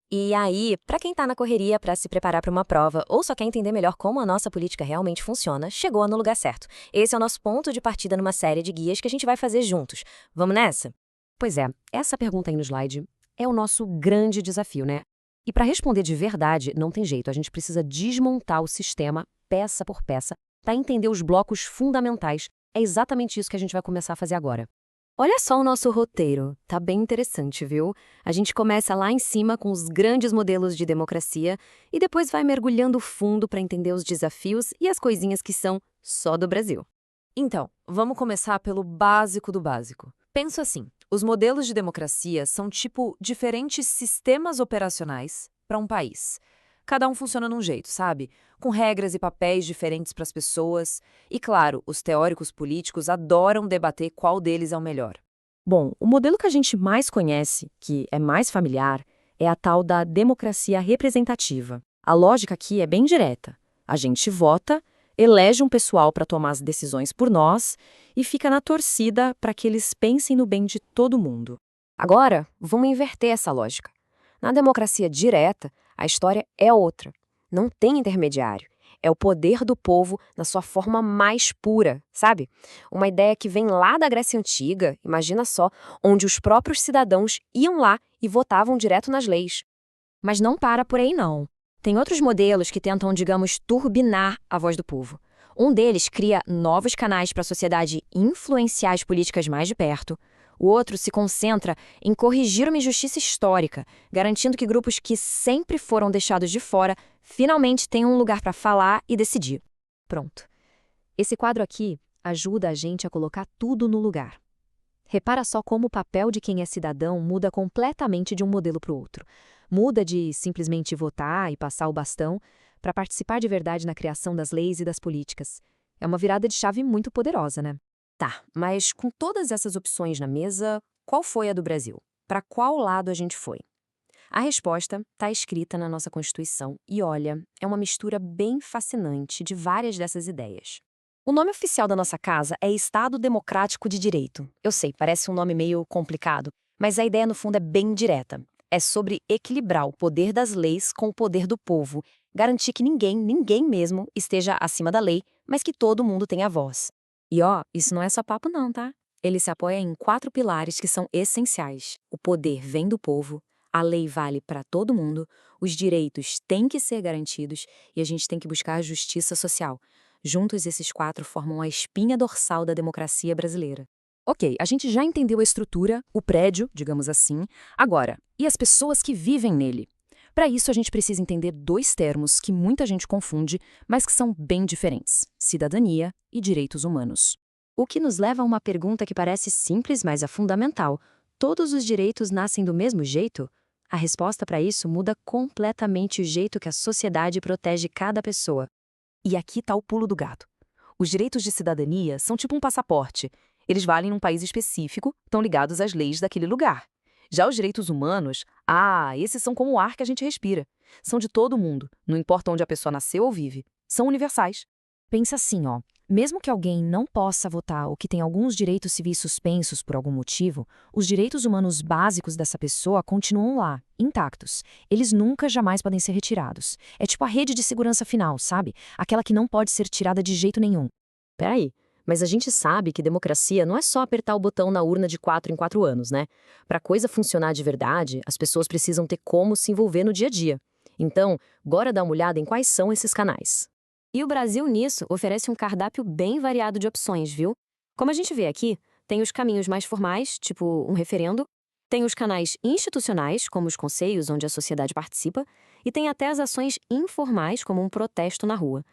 E aí, para quem tá na correria para se preparar para uma prova ou só quer entender melhor como a nossa política realmente funciona, chegou no lugar certo. Esse é o nosso ponto de partida numa série de guias que a gente vai fazer juntos. Vamos nessa? Pois é, essa pergunta aí no slide é o nosso grande desafio, né? E para responder de verdade, não tem jeito, a gente precisa desmontar o sistema peça por peça para entender os blocos fundamentais. É exatamente isso que a gente vai começar a fazer agora. Olha só o nosso roteiro, tá bem interessante, viu? A gente começa lá em cima com os grandes modelos de democracia e depois vai mergulhando fundo para entender os desafios e as coisinhas que são só do Brasil. Então, vamos começar pelo básico do básico. Pensa assim, os modelos de democracia são tipo diferentes sistemas operacionais para um país. Cada um funciona num jeito, sabe? Com regras e papéis diferentes para as pessoas. E claro, os teóricos políticos adoram debater qual deles é o melhor. Bom, o modelo que a gente mais conhece, que é mais familiar, é a tal da democracia representativa. A lógica aqui é bem direta. A gente vota, elege um pessoal para tomar as decisões por nós e fica na torcida para que eles pensem no bem de todo mundo. Agora, vamos inverter essa lógica. Na democracia direta, a história é outra. Não tem intermediário. É o poder do povo na sua forma mais pura, sabe? Uma ideia que vem lá da Grécia Antiga, imagina só, onde os próprios cidadãos iam lá e votavam direto nas leis. Mas não para por aí, não. Tem outros modelos que tentam, digamos, turbinar a voz do povo. Um deles cria novos canais para a sociedade influenciar as políticas mais de perto. O outro se concentra em corrigir uma injustiça histórica, garantindo que grupos que sempre foram deixados de fora finalmente tenham um lugar para falar e decidir. Pronto. Esse quadro aqui ajuda a gente a colocar tudo no lugar. Repara só como o papel de quem é cidadão muda completamente de um modelo para o outro. Muda de simplesmente votar e passar o bastão para participar de verdade na criação das leis e das políticas. É uma virada de chave muito poderosa, né? Tá, mas com todas essas opções na mesa, qual foi a do Brasil? Para qual lado a gente foi? A resposta está escrita na nossa Constituição e, olha, é uma mistura bem fascinante de várias dessas ideias. O nome oficial da nossa casa é Estado Democrático de Direito. Eu sei, parece um nome meio complicado, mas a ideia no fundo é bem direta. É sobre equilibrar o poder das leis com o poder do povo, garantir que ninguém mesmo, esteja acima da lei, mas que todo mundo tenha voz. E ó, isso não é só papo não, tá? Ele se apoia em 4 pilares que são essenciais. O poder vem do povo, a lei vale para todo mundo, os direitos têm que ser garantidos e a gente tem que buscar a justiça social. Juntos, esses 4 formam a espinha dorsal da democracia brasileira. Ok, a gente já entendeu a estrutura, o prédio, digamos assim. Agora, e as pessoas que vivem nele? Para isso, a gente precisa entender 2 termos que muita gente confunde, mas que são bem diferentes: cidadania e direitos humanos. O que nos leva a uma pergunta que parece simples, mas é fundamental. Todos os direitos nascem do mesmo jeito? A resposta para isso muda completamente o jeito que a sociedade protege cada pessoa. E aqui está o pulo do gato. Os direitos de cidadania são tipo um passaporte. Eles valem num país específico, estão ligados às leis daquele lugar. Já os direitos humanos, esses são como o ar que a gente respira. São de todo mundo, não importa onde a pessoa nasceu ou vive. São universais. Pensa assim, ó. Mesmo que alguém não possa votar ou que tenha alguns direitos civis suspensos por algum motivo, os direitos humanos básicos dessa pessoa continuam lá, intactos. Eles nunca, jamais podem ser retirados. É tipo a rede de segurança final, sabe? Aquela que não pode ser tirada de jeito nenhum. Peraí, mas a gente sabe que democracia não é só apertar o botão na urna de 4 em 4 anos, né? Para a coisa funcionar de verdade, as pessoas precisam ter como se envolver no dia a dia. Então, bora dar uma olhada em quais são esses canais. E o Brasil, nisso, oferece um cardápio bem variado de opções, viu? Como a gente vê aqui, tem os caminhos mais formais, tipo um referendo, tem os canais institucionais, como os conselhos onde a sociedade participa, e tem até as ações informais, como um protesto na rua.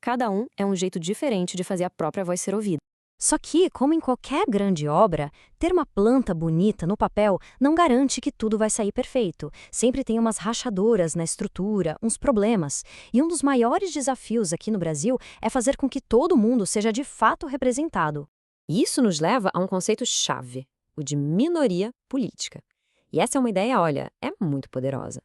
Cada um é um jeito diferente de fazer a própria voz ser ouvida. Só que, como em qualquer grande obra, ter uma planta bonita no papel não garante que tudo vai sair perfeito. Sempre tem umas rachaduras na estrutura, uns problemas. E um dos maiores desafios aqui no Brasil é fazer com que todo mundo seja de fato representado. Isso nos leva a um conceito-chave, o de minoria política. E essa é uma ideia, olha, é muito poderosa.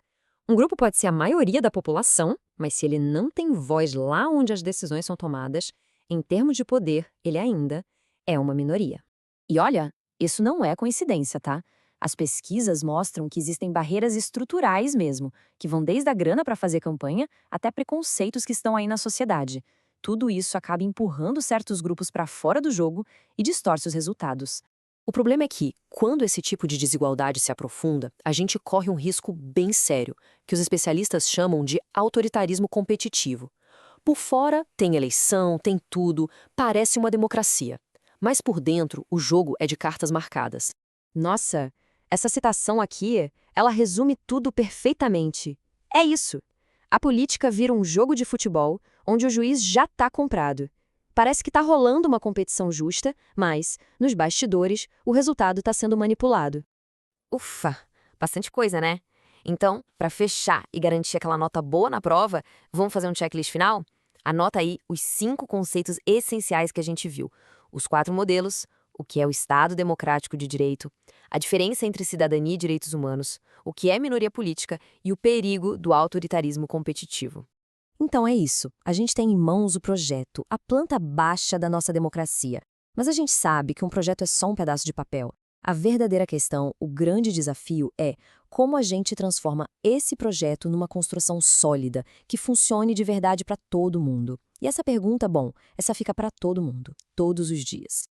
Um grupo pode ser a maioria da população, mas se ele não tem voz lá onde as decisões são tomadas, em termos de poder, ele ainda é uma minoria. E olha, isso não é coincidência, tá? As pesquisas mostram que existem barreiras estruturais mesmo, que vão desde a grana para fazer campanha até preconceitos que estão aí na sociedade. Tudo isso acaba empurrando certos grupos para fora do jogo e distorce os resultados. O problema é que, quando esse tipo de desigualdade se aprofunda, a gente corre um risco bem sério, que os especialistas chamam de autoritarismo competitivo. Por fora, tem eleição, tem tudo, parece uma democracia. Mas por dentro, o jogo é de cartas marcadas. Nossa, essa citação aqui, ela resume tudo perfeitamente. É isso. A política vira um jogo de futebol onde o juiz já está comprado. Parece que está rolando uma competição justa, mas, nos bastidores, o resultado está sendo manipulado. Ufa, bastante coisa, né? Então, para fechar e garantir aquela nota boa na prova, vamos fazer um checklist final? Anota aí os 5 conceitos essenciais que a gente viu. Os 4 modelos, o que é o Estado Democrático de Direito, a diferença entre cidadania e direitos humanos, o que é minoria política e o perigo do autoritarismo competitivo. Então é isso. A gente tem em mãos o projeto, a planta baixa da nossa democracia. Mas a gente sabe que um projeto é só um pedaço de papel. A verdadeira questão, o grande desafio é como a gente transforma esse projeto numa construção sólida, que funcione de verdade para todo mundo. E essa pergunta, bom, essa fica para todo mundo, todos os dias.